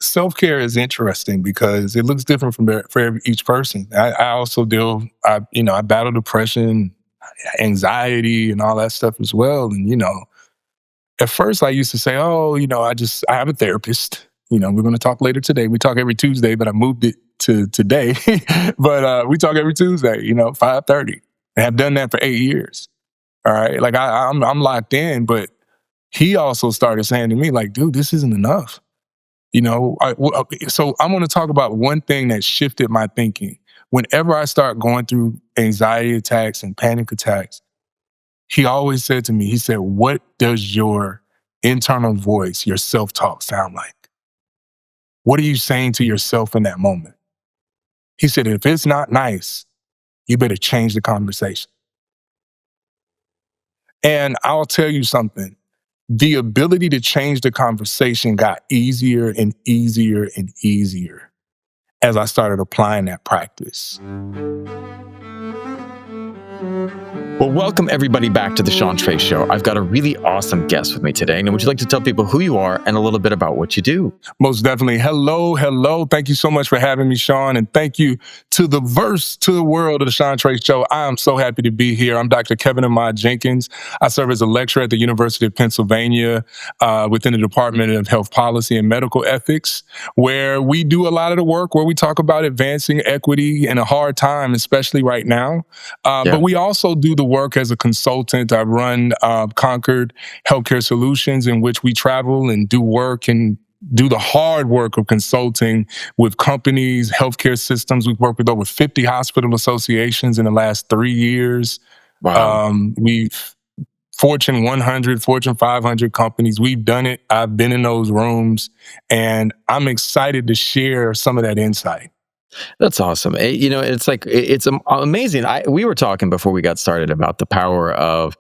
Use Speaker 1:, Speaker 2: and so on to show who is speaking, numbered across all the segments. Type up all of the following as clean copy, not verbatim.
Speaker 1: Self-care is interesting because it looks different each person. I also I battle depression, anxiety, and all that stuff as well. And at first I used to say, oh, I have a therapist. We're going to talk later today. We talk every Tuesday, but I moved it to today. But we talk every Tuesday. 5:30. And have done that for 8 years. All right, like I'm locked in. But he also started saying to me, like, dude, this isn't enough. So I'm going to talk about one thing that shifted my thinking. Whenever I start going through anxiety attacks and panic attacks, he always said to me, he said, what does your internal voice, your self-talk sound like? What are you saying to yourself in that moment? He said, if it's not nice, you better change the conversation. And I'll tell you something. The ability to change the conversation got easier and easier and easier as I started applying that practice.
Speaker 2: Well, welcome everybody back to the Sean Trey Show. I've got a really awesome guest with me today. And would you like to tell people who you are and a little bit about what you do?
Speaker 1: Most definitely. Hello. Thank you so much for having me, Sean. And thank you to the world of the Sean Trey Show. I am so happy to be here. I'm Dr. Kevin Ahmaad Jenkins. I serve as a lecturer at the University of Pennsylvania within the Department of Health Policy and Medical Ethics, where we do a lot of the work where we talk about advancing equity in a hard time, especially right now. But we also do the work as a consultant. I run Concord Healthcare Solutions, in which we travel and do work and do the hard work of consulting with companies, healthcare systems. We've worked with over 50 hospital associations in the last 3 years.
Speaker 2: Wow.
Speaker 1: We've Fortune 100, Fortune 500 companies. We've done it. I've been in those rooms, and I'm excited to share some of that insight.
Speaker 2: That's awesome. It's amazing. We were talking before we got started about the power of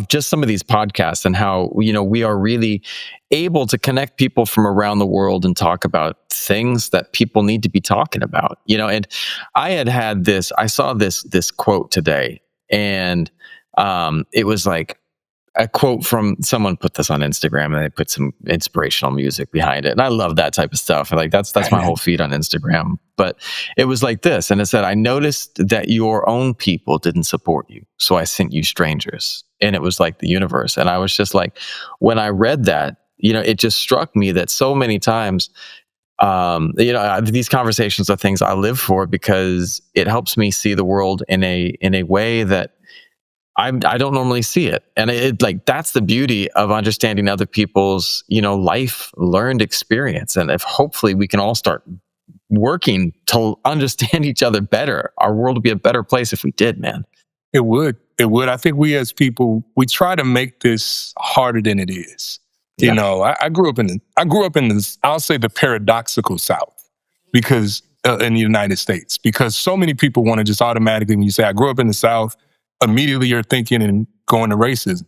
Speaker 2: just some of these podcasts and how, we are really able to connect people from around the world and talk about things that people need to be talking about, and I saw this quote today, and it was like, a quote from someone put this on Instagram, and they put some inspirational music behind it. And I love that type of stuff. Like that's my whole feed on Instagram. But it was like this. And it said, I noticed that your own people didn't support you, so I sent you strangers. And it was like the universe. And I was just like, when I read that, it just struck me that so many times, these conversations are things I live for, because it helps me see the world in a way that I don't normally see it. And that's the beauty of understanding other people's, life learned experience. And if hopefully we can all start working to understand each other better, our world would be a better place if we did, man.
Speaker 1: It would. I think we as people, we try to make this harder than it is.
Speaker 2: Yeah.
Speaker 1: I grew up in this, I'll say, the paradoxical South, because in the United States, because so many people want to just automatically, when you say I grew up in the South, immediately you're thinking and going to racism.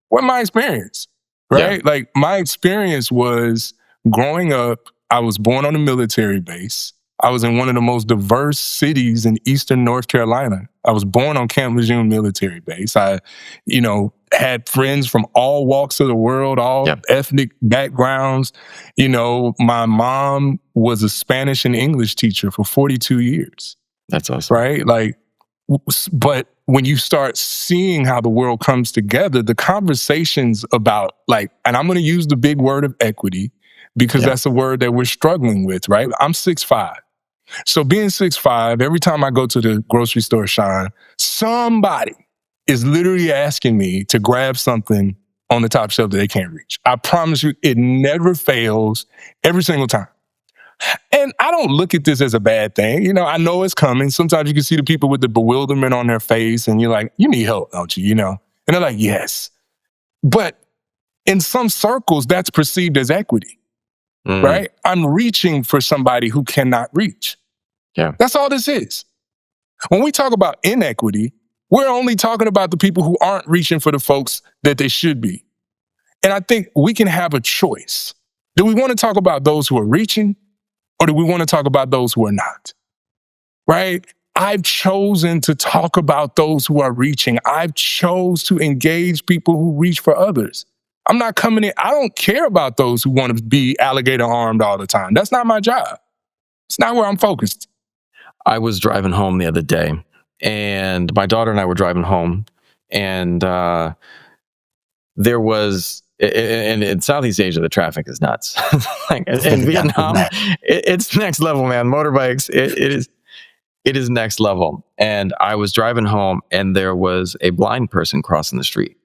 Speaker 1: What my experience, right?
Speaker 2: Yeah.
Speaker 1: Like my experience was growing up, I was born on a military base. I was in one of the most diverse cities in Eastern North Carolina. I was born on Camp Lejeune military base. I, had friends from all walks of the world, all ethnic backgrounds. My mom was a Spanish and English teacher for 42 years.
Speaker 2: That's awesome.
Speaker 1: Right? But when you start seeing how the world comes together, the conversations about and I'm going to use the big word of equity, because that's a word that we're struggling with, right? I'm 6'5". So being 6'5", every time I go to the grocery store, Sean, somebody is literally asking me to grab something on the top shelf that they can't reach. I promise you, it never fails, every single time. And I don't look at this as a bad thing. I know it's coming. Sometimes you can see the people with the bewilderment on their face, and you're like, you need help, don't you? And they're like, yes. But in some circles, that's perceived as equity, right? I'm reaching for somebody who cannot reach.
Speaker 2: Yeah.
Speaker 1: That's all this is. When we talk about inequity, we're only talking about the people who aren't reaching for the folks that they should be. And I think we can have a choice. Do we want to talk about those who are reaching, or do we want to talk about those who are not? Right? I've chosen to talk about those who are reaching. I've chose to engage people who reach for others. I'm not coming in. I don't care about those who want to be alligator armed all the time. That's not my job. It's not where I'm focused.
Speaker 2: I was driving home the other day, and my daughter and I were driving home, and there was, and in Southeast Asia, the traffic is nuts. Like in Vietnam, it's next level, man. Motorbikes, it is next level. And I was driving home, and there was a blind person crossing the street,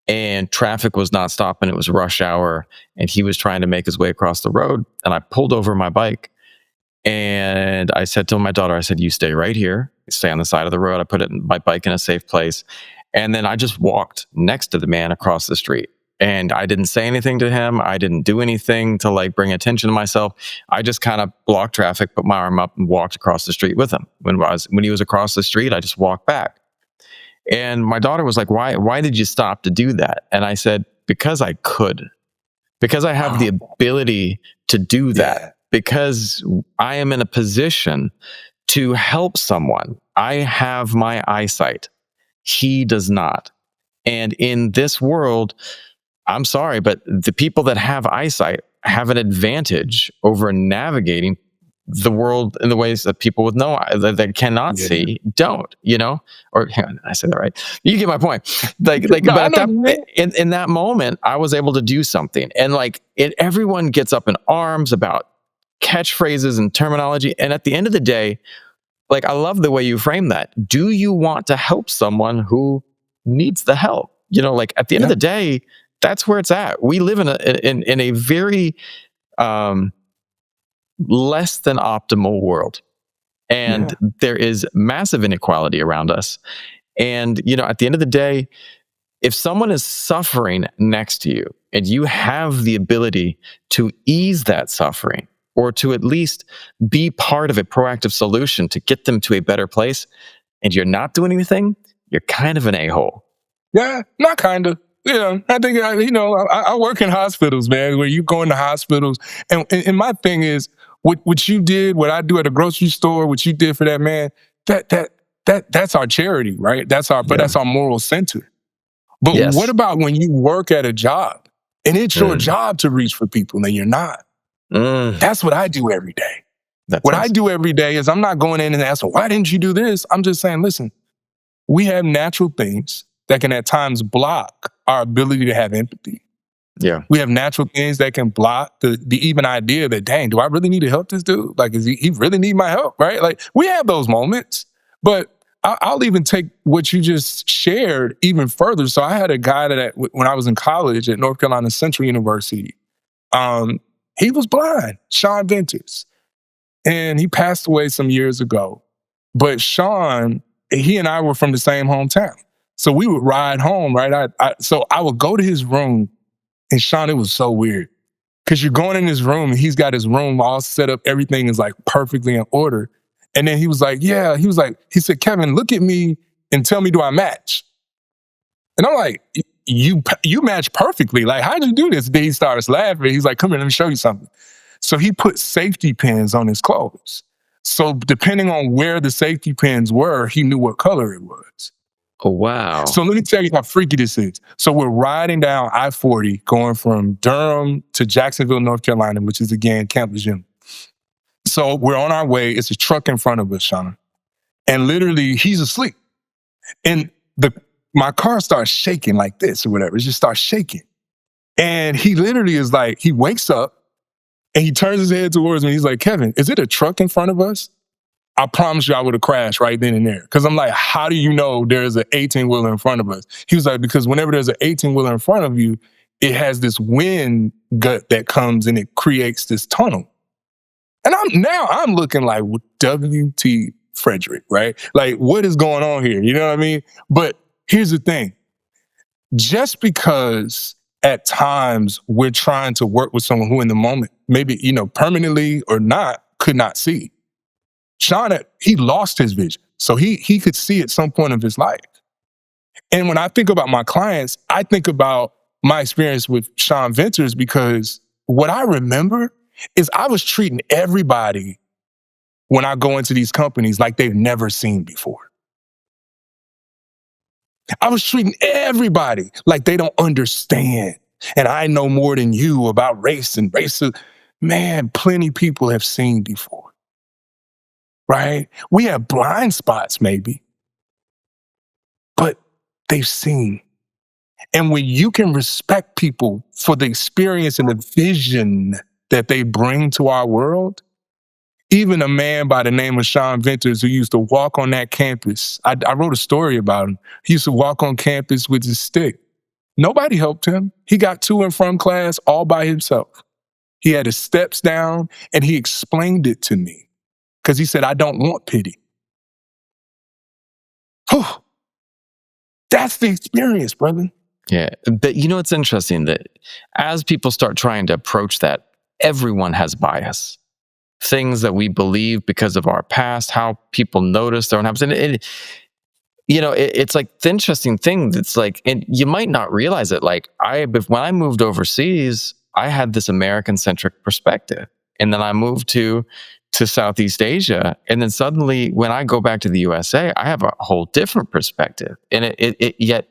Speaker 2: and traffic was not stopping. It was rush hour, and he was trying to make his way across the road. And I pulled over my bike, and I said to my daughter, I said, "You stay right here, stay on the side of the road." I put my bike in a safe place. And then I just walked next to the man across the street. And I didn't say anything to him. I didn't do anything to like bring attention to myself. I just kind of blocked traffic, put my arm up, and walked across the street with him. When he was across the street, I just walked back. And my daughter was like, "Why did you stop to do that?" And I said, "Because I could. Because I have the ability to do that.
Speaker 1: Yeah.
Speaker 2: Because I am in a position to help someone. I have my eyesight. He does not. And in this world, I'm sorry, but the people that have eyesight have an advantage over navigating the world in the ways that people with no that cannot see don't, or I said that right. You get my point. But at in that moment, I was able to do something. And everyone gets up in arms about catchphrases and terminology. And at the end of the day, I love the way you frame that. Do you want to help someone who needs the help? At the end of the day, that's where it's at. We live in a very less than optimal world, and there is massive inequality around us. And at the end of the day, if someone is suffering next to you, and you have the ability to ease that suffering, or to at least be part of a proactive solution to get them to a better place, and you're not doing anything, you're kind of an a-hole.
Speaker 1: Yeah, not kind of. I think, I work in hospitals, man, where you go into hospitals. And my thing is, what you did, what I do at a grocery store, what you did for that man, that's our charity, right? That's our moral center. But what about when you work at a job and it's your job to reach for people and you're not? That's what I do every day. I do every day is I'm not going in and asking, why didn't you do this? I'm just saying, listen, we have natural things that can at times block our ability to have empathy.
Speaker 2: Yeah.
Speaker 1: We have natural things that can block the even idea that, dang, do I really need to help this dude? Does he really need my help, right? We have those moments, but I'll even take what you just shared even further. So I had a guy that when I was in college at North Carolina Central University, he was blind, Sean Venters. And he passed away some years ago. But Sean, he and I were from the same hometown. So we would ride home, right? So I would go to his room, and Sean, it was so weird. Because you're going in his room, and he's got his room all set up. Everything is perfectly in order. And then he was like, he said, "Kevin, look at me and tell me, do I match?" And I'm like, you match perfectly. How'd you do this? Then he starts laughing. He's like, "Come here, let me show you something." So he put safety pins on his clothes. So depending on where the safety pins were, he knew what color it was.
Speaker 2: Oh, wow.
Speaker 1: So let me tell you how freaky this is. So we're riding down I-40 going from Durham to Jacksonville, North Carolina, which is, again, Camp Lejeune. So we're on our way. It's a truck in front of us, Shauna. And literally, he's asleep. And my car starts shaking like this or whatever. It just starts shaking. And he literally is he wakes up and he turns his head towards me. He's like, "Kevin, is it a truck in front of us?" I promise you I would have crashed right then and there. Because I'm like, how do you know there's an 18-wheeler in front of us? He was like, because whenever there's an 18-wheeler in front of you, it has this wind gut that comes and it creates this tunnel. And I'm looking like W.T. Frederick, right? What is going on here? You know what I mean? But here's the thing. Just because at times we're trying to work with someone who in the moment, maybe, permanently or not, could not see. Sean, he lost his vision. So he could see at some point of his life. And when I think about my clients, I think about my experience with Sean Venters, because what I remember is I was treating everybody when I go into these companies like they've never seen before. I was treating everybody like they don't understand. And I know more than you about race and racism. Man, plenty people have seen before, right? We have blind spots maybe, but they've seen. And when you can respect people for the experience and the vision that they bring to our world, even a man by the name of Sean Venters who used to walk on that campus, I wrote a story about him. He used to walk on campus with his stick. Nobody helped him. He got to and from class all by himself. He had his steps down and he explained it to me because he said, I don't want pity. Whew. That's the experience, brother.
Speaker 2: Yeah. But it's interesting that as people start trying to approach that, everyone has bias. Things that we believe because of our past, how people notice their own habits. And it's like the interesting thing that's like, and you might not realize it. Like when I moved overseas, I had this American-centric perspective. And then I moved to Southeast Asia. And then suddenly when I go back to the USA, I have a whole different perspective. And yet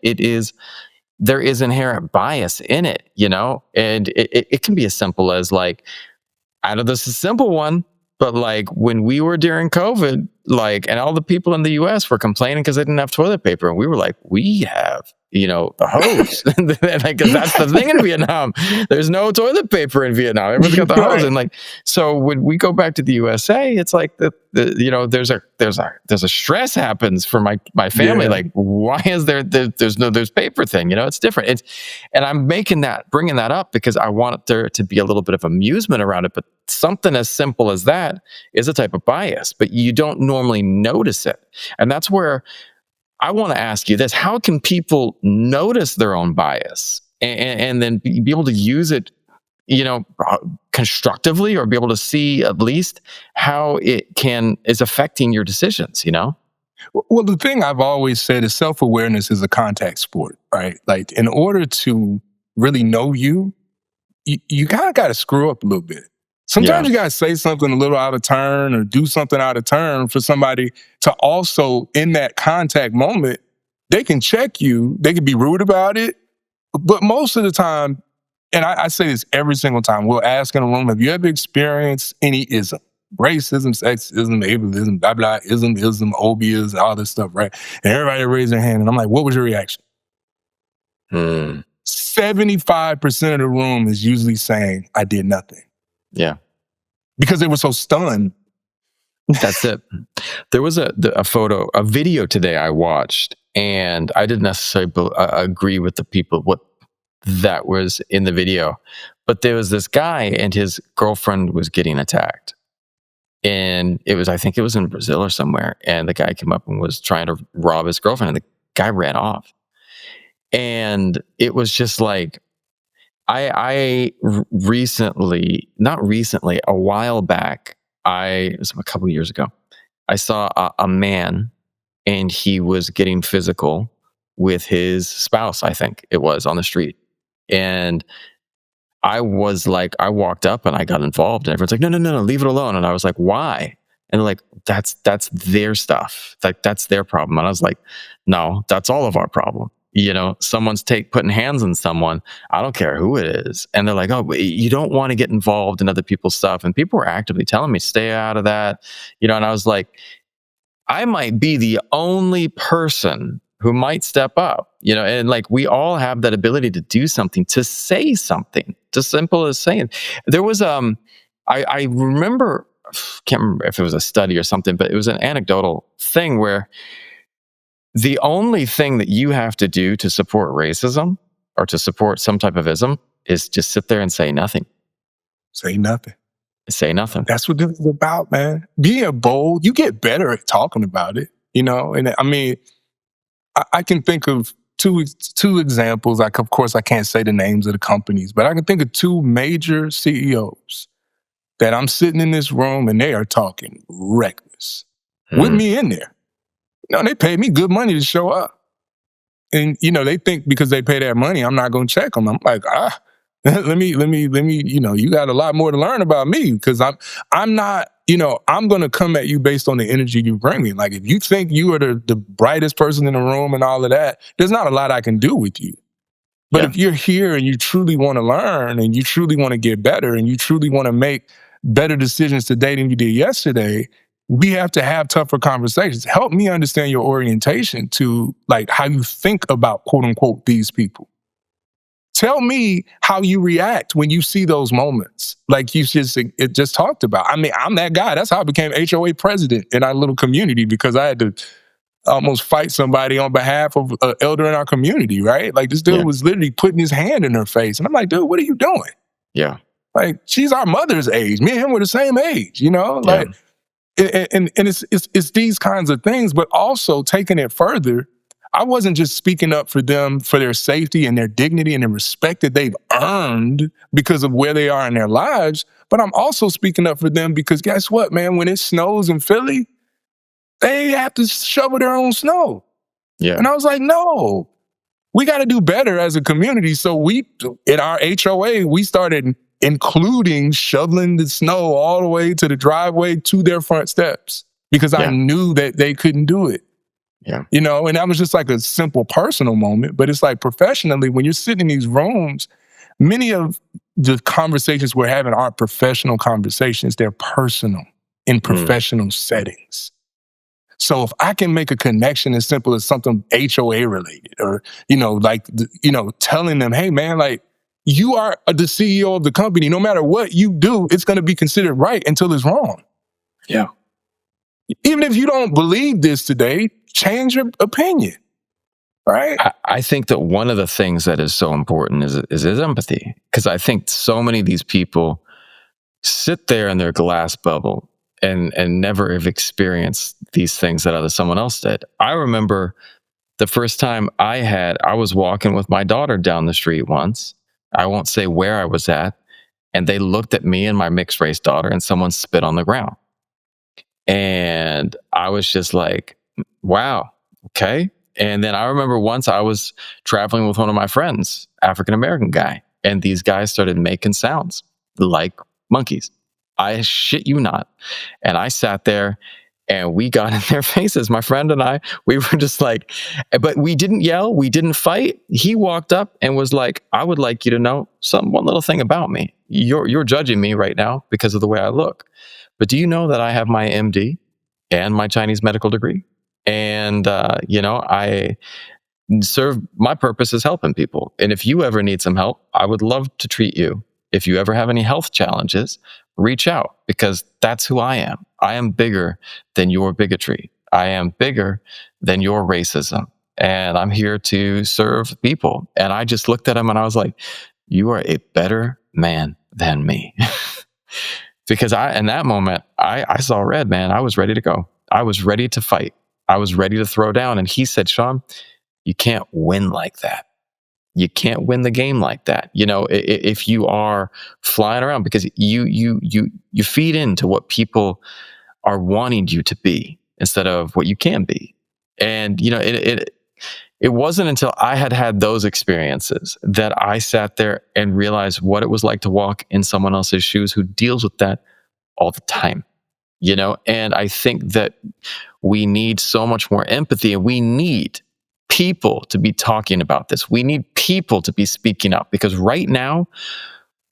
Speaker 2: there is inherent bias in it, and it can be as simple as like, I know this is a simple one, but like when we were during COVID, like, and all the people in the US were complaining because they didn't have toilet paper. And we were like, we have, the hose. Because that's the thing in Vietnam. There's no toilet paper in Vietnam. Everyone's got the hose.
Speaker 1: Right.
Speaker 2: And like, so when we go back to the USA, it's like there's a stress happens for my family.
Speaker 1: Yeah.
Speaker 2: Like, why is there's paper thing? It's different. And I'm bringing that up because I want there to be a little bit of amusement around it. But something as simple as that is a type of bias, but you don't normally notice it. And that's where I want to ask you this: how can people notice their own bias and then be able to use it, constructively, or be able to see at least how it is affecting your decisions?
Speaker 1: Well, the thing I've always said is self-awareness is a contact sport, right? Like in order to really know you kind of got to screw up a little bit. Sometimes you got to say something a little out of turn or do something out of turn for somebody to also, in that contact moment, they can check you. They can be rude about it. But most of the time, and I say this every single time, we'll ask in a room, have you ever experienced any ism? Racism, sexism, ableism, blah, blah, ism, obias, all this stuff, right? And everybody raised their hand. And I'm like, what was your reaction? 75% of the room is usually saying, I did nothing.
Speaker 2: Yeah.
Speaker 1: Because they were so stunned.
Speaker 2: That's it. There was a video today I watched, and I didn't necessarily agree with the people, what that was in the video. But there was this guy and his girlfriend was getting attacked. And I think it was in Brazil or somewhere. And the guy came up and was trying to rob his girlfriend, and the guy ran off. And it was just like, I recently, not recently, a while back, it was a couple of years ago, I saw a man, and he was getting physical with his spouse, I think it was, on the street. And I was like, I walked up and I got involved, and everyone's like, no, leave it alone. And I was like, why? And they're like, that's their stuff. Like, that's their problem. And I was like, no, that's all of our problem. Someone's putting hands on someone. I don't care who it is. And they're like, oh, but you don't want to get involved in other people's stuff. And people were actively telling me, stay out of that. And I was like, I might be the only person who might step up, and like, we all have that ability to do something, to say something, just simple as saying. There was, I remember, can't remember if it was a study or something, but it was an anecdotal thing where the only thing that you have to do to support racism or to support some type of ism is just sit there and say nothing.
Speaker 1: Say nothing.
Speaker 2: Say nothing.
Speaker 1: That's what this is about, man. Being bold, you get better at talking about it, And I mean, I can think of two examples. Like, of course, I can't say the names of the companies, but I can think of two major CEOs that I'm sitting in this room and they are talking reckless with me in there. They paid me good money to show up. And, they think because they pay that money, I'm not going to check them. I'm like, let me, you got a lot more to learn about me, because I'm not, I'm going to come at you based on the energy you bring me. Like, if you think you are the brightest person in the room and all of that, there's not a lot I can do with you. But
Speaker 2: Yeah.
Speaker 1: if you're here and you truly want to learn and you truly want to get better and you truly want to make better decisions today than you did yesterday, we have to have tougher conversations. Help me understand your orientation to like how you think about quote unquote these people. Tell me how you react when you see those moments, like you just talked about. I mean, I'm that guy. That's how I became HOA president in our little community because I had to almost fight somebody on behalf of an elder in our community, right? Like this dude
Speaker 2: Yeah.
Speaker 1: was literally putting his hand in her face. And I'm like, dude, what are you doing?
Speaker 2: Yeah.
Speaker 1: Like, she's our mother's age. Me and him were the same age, you know?
Speaker 2: Yeah.
Speaker 1: Like, and it's these kinds of things, but also taking it further, I wasn't just speaking up for them for their safety and their dignity and the respect that they've earned because of where they are in their lives, but I'm also speaking up for them because guess what, man? When it snows in Philly, they have to shovel their own snow.
Speaker 2: Yeah.
Speaker 1: And I was like, no, we got to do better as a community. So we, in our HOA, we started including shoveling the snow all the way to the driveway to their front steps because I
Speaker 2: Yeah.
Speaker 1: knew that they couldn't do it.
Speaker 2: Yeah.
Speaker 1: You know, and that was just like a simple personal moment. But it's like professionally, when you're sitting in these rooms, many of the conversations we're having aren't professional conversations. They're personal in professional settings. So if I can make a connection as simple as something HOA related or, you know, like, you know, telling them, hey, man, like, you are the CEO of the company. No matter what you do, it's going to be considered right until it's wrong.
Speaker 2: Yeah.
Speaker 1: Even if you don't believe this today, change your opinion, right?
Speaker 2: I think that one of the things that is so important is empathy. Because I think so many of these people sit there in their glass bubble and never have experienced these things that someone else did. I remember the first time I was walking with my daughter down the street once. I won't say where I was at. And they looked at me and my mixed race daughter and someone spit on the ground. And I was just like, wow, okay. And then I remember once I was traveling with one of my friends, African American guy, and these guys started making sounds like monkeys. I shit you not. And I sat there and we got in their faces, my friend and I. We were just like, but we didn't yell, we didn't fight. He walked up and was like, I would like you to know one little thing about me. You're judging me right now because of the way I look. But do you know that I have my MD and my Chinese medical degree? And, I serve, my purpose is helping people. And if you ever need some help, I would love to treat you. If you ever have any health challenges, reach out because that's who I am. I am bigger than your bigotry. I am bigger than your racism. And I'm here to serve people. And I just looked at him and I was like, you are a better man than me. Because in that moment, I saw red, man. I was ready to go. I was ready to fight. I was ready to throw down. And he said, Sean, you can't win like that. You can't win the game like that. You know, if you are flying around because you feed into what people are wanting you to be instead of what you can be. And, you know, it wasn't until I had those experiences that I sat there and realized what it was like to walk in someone else's shoes who deals with that all the time, you know? And I think that we need so much more empathy, and we need people to be talking about this. We need people to be speaking up because right now,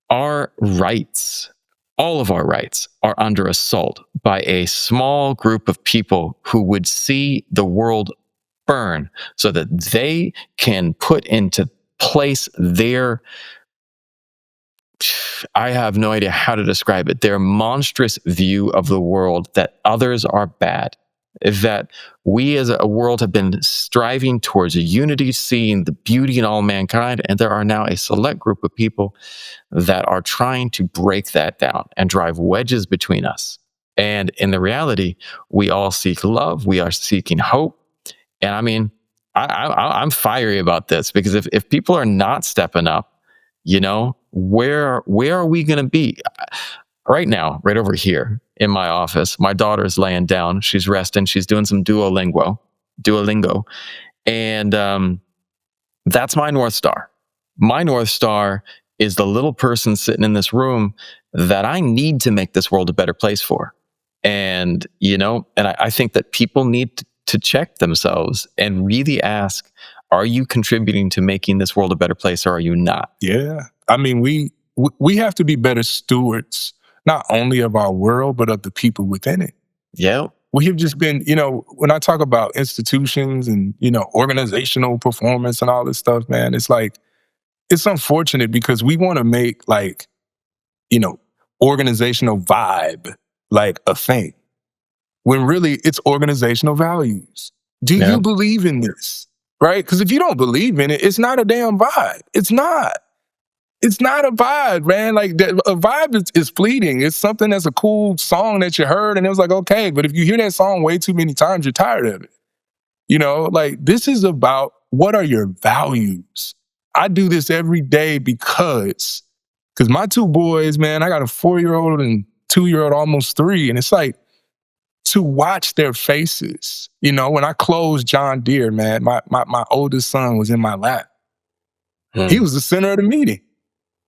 Speaker 2: our rights, all of our rights, are under assault by a small group of people who would see the world burn so that they can put into place I have no idea how to describe it, their monstrous view of the world that others are bad, that we as a world have been striving towards a unity, seeing the beauty in all mankind, and there are now a select group of people that are trying to break that down and drive wedges between us. And in the reality, we all seek love, we are seeking hope. And I mean, I'm fiery about this because if people are not stepping up, you know, where are we going to be? Right now, right over here in my office, my daughter's laying down. She's resting. She's doing some Duolingo. And that's my North Star. My North Star is the little person sitting in this room that I need to make this world a better place for. And, you know, and I think that people need to check themselves and really ask, Are you contributing to making this world a better place, or are you not?
Speaker 1: Yeah. I mean, we have to be better stewards, not only of our world, but of the people within it.
Speaker 2: Yeah.
Speaker 1: We have just been, when I talk about institutions and, organizational performance and all this stuff, man, it's like, it's unfortunate because we want to make like, you know, organizational vibe like a thing when really it's organizational values. Do
Speaker 2: Yeah.
Speaker 1: you believe in this? Right? Because if you don't believe in it, it's not a damn vibe. It's not. It's not a vibe, man. Like a vibe is fleeting. It's something that's a cool song that you heard, and it was like, okay. But if you hear that song way too many times, you're tired of it. Like this is about what are your values. I do this every day because my two boys, man, I got a 4-year-old and 2-year-old, almost 3, and it's like to watch their faces. When I closed John Deere, man, my oldest son was in my lap. He was the center of the meeting.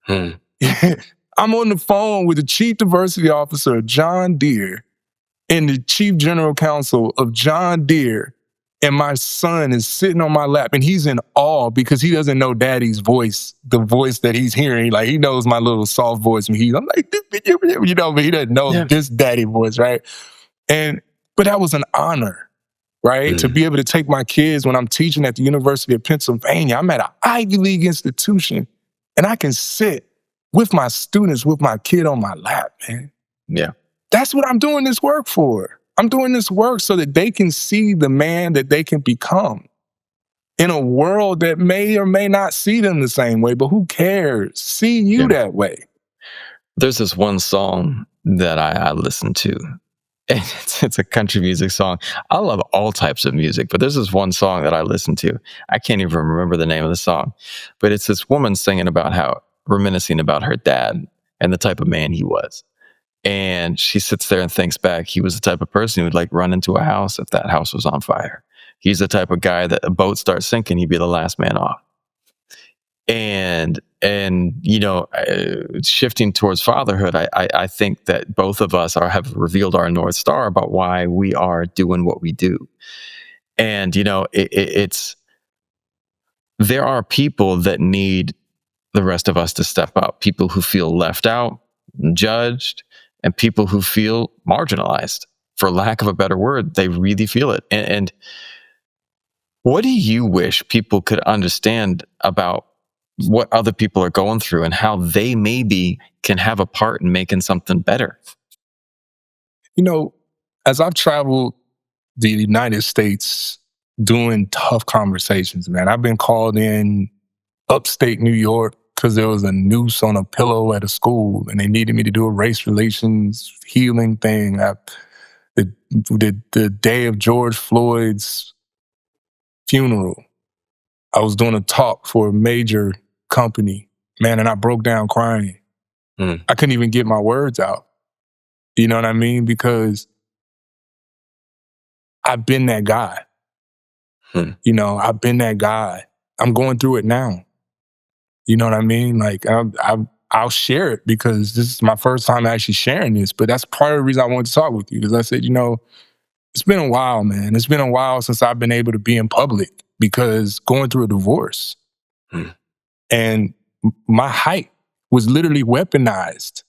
Speaker 1: I'm on the phone with the chief diversity officer of John Deere and the chief general counsel of John Deere, and my son is sitting on my lap, and he's in awe because he doesn't know daddy's voice, the voice that he's hearing. Like, he knows my little soft voice, and I'm like, but he doesn't know this daddy voice, right? But that was an honor, right? To be able to take my kids when I'm teaching at the University of Pennsylvania. I'm at an Ivy League institution, and I can sit with my students, with my kid on my lap, man.
Speaker 2: Yeah.
Speaker 1: That's what I'm doing this work for. I'm doing this work so that they can see the man that they can become in a world that may or may not see them the same way, but who cares? See you that way.
Speaker 2: There's this one song that I listen to, and it's a country music song. I love all types of music, but there's this one song that I listen to. I can't even remember the name of the song, but it's this woman singing about reminiscing about her dad and the type of man he was. And she sits there and thinks back. He was the type of person who would like run into a house if that house was on fire. He's the type of guy that a boat starts sinking, he'd be the last man off. And shifting towards fatherhood, I think that both of us have revealed our North Star about why we are doing what we do. And it's there are people that need the rest of us to step up. People who feel left out, judged, and people who feel marginalized. For lack of a better word, they really feel it. And what do you wish people could understand about what other people are going through and how they maybe can have a part in making something better?
Speaker 1: As I've traveled the United States doing tough conversations, man, I've been called in upstate New York because there was a noose on a pillow at a school and they needed me to do a race relations healing thing. The day of George Floyd's funeral, I was doing a talk for a major company, man, and I broke down crying. I couldn't even get my words out. You know what I mean? Because I've been that guy. I've been that guy. I'm going through it now. You know what I mean? Like, I'll share it because this is my first time actually sharing this, but that's part of the reason I wanted to talk with you, because I said, it's been a while, man. It's been a while since I've been able to be in public because going through a divorce and my height was literally weaponized,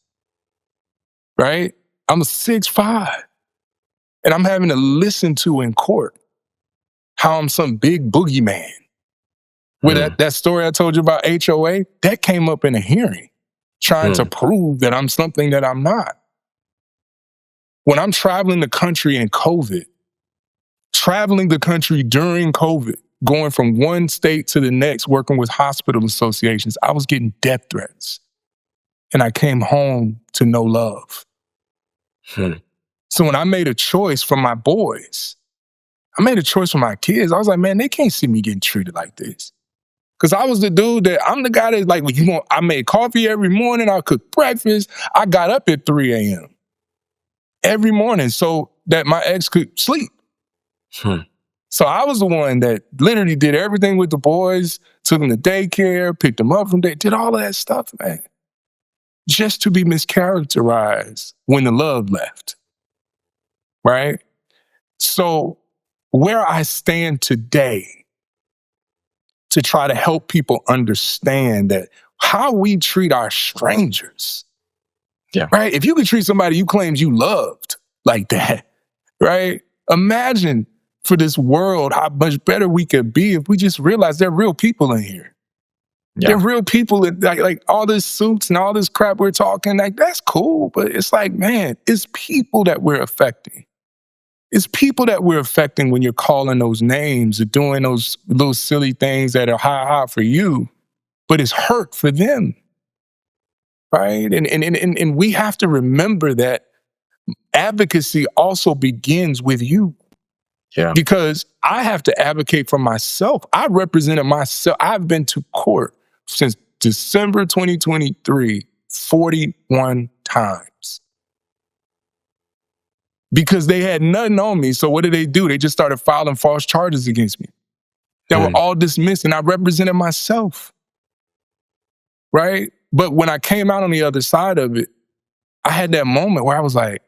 Speaker 1: right? I'm a 6'5", and I'm having to listen to in court how I'm some big boogeyman. Where that story I told you about HOA, that came up in a hearing, trying to prove that I'm something that I'm not. When I'm traveling the country in COVID, traveling the country during COVID, going from one state to the next, working with hospital associations, I was getting death threats. And I came home to no love. So when I made a choice for my boys, I made a choice for my kids, I was like, man, they can't see me getting treated like this. Because I was the dude that, I'm the guy that's like, I made coffee every morning, I cooked breakfast, I got up at 3 a.m. every morning so that my ex could sleep. So I was the one that literally did everything with the boys, took them to daycare, picked them up from day, did all of that stuff, man. Just to be mischaracterized when the love left, right? So where I stand today, to try to help people understand that how we treat our strangers,
Speaker 2: Yeah.
Speaker 1: right? If you could treat somebody you claimed you loved like that, right? Imagine for this world how much better we could be if we just realized there are real people in here. There
Speaker 2: Yeah.
Speaker 1: are real people that like all this suits and all this crap we're talking, like that's cool, but it's like, man, it's people that we're affecting. It's people that we're affecting when you're calling those names or doing those little silly things that are ha for you, but it's hurt for them, right? And we have to remember that advocacy also begins with you.
Speaker 2: Yeah.
Speaker 1: Because I have to advocate for myself. I represented myself. I've been to court since December 2023, 41 times. Because they had nothing on me. So what did they do? They just started filing false charges against me that were all dismissed, and I represented myself. Right? But when I came out on the other side of it, I had that moment where I was like,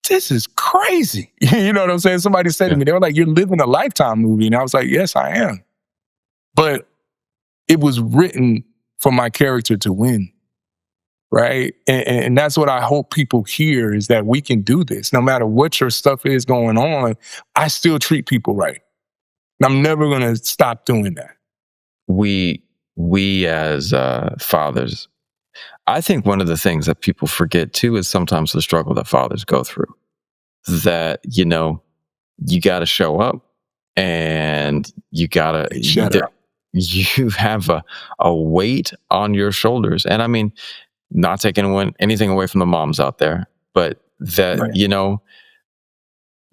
Speaker 1: this is crazy. You know what I'm saying? Somebody said to me, they were like, you're living a Lifetime movie. And I was like, yes, I am. But it was written for my character to win. Right? And that's what I hope people hear is that we can do this. No matter what your stuff is going on, I still treat people right. And I'm never going to stop doing that.
Speaker 2: We as fathers, I think one of the things that people forget too is sometimes the struggle that fathers go through. That, you got to show up and you got to,
Speaker 1: Shut up.
Speaker 2: you have a weight on your shoulders. And I mean, not taking anything away from the moms out there, but that,
Speaker 1: Right.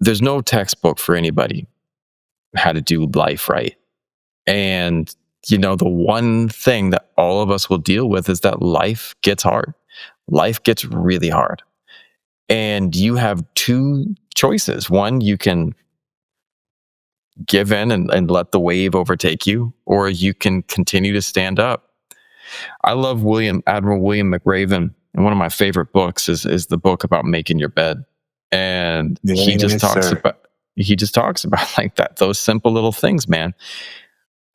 Speaker 2: There's no textbook for anybody how to do life right. And, the one thing that all of us will deal with is that life gets hard. Life gets really hard. And you have two choices. One, you can give in and let the wave overtake you, or you can continue to stand up. I love Admiral William McRaven, and one of my favorite books is the book about making your bed. And he just talks about like that, those simple little things, man.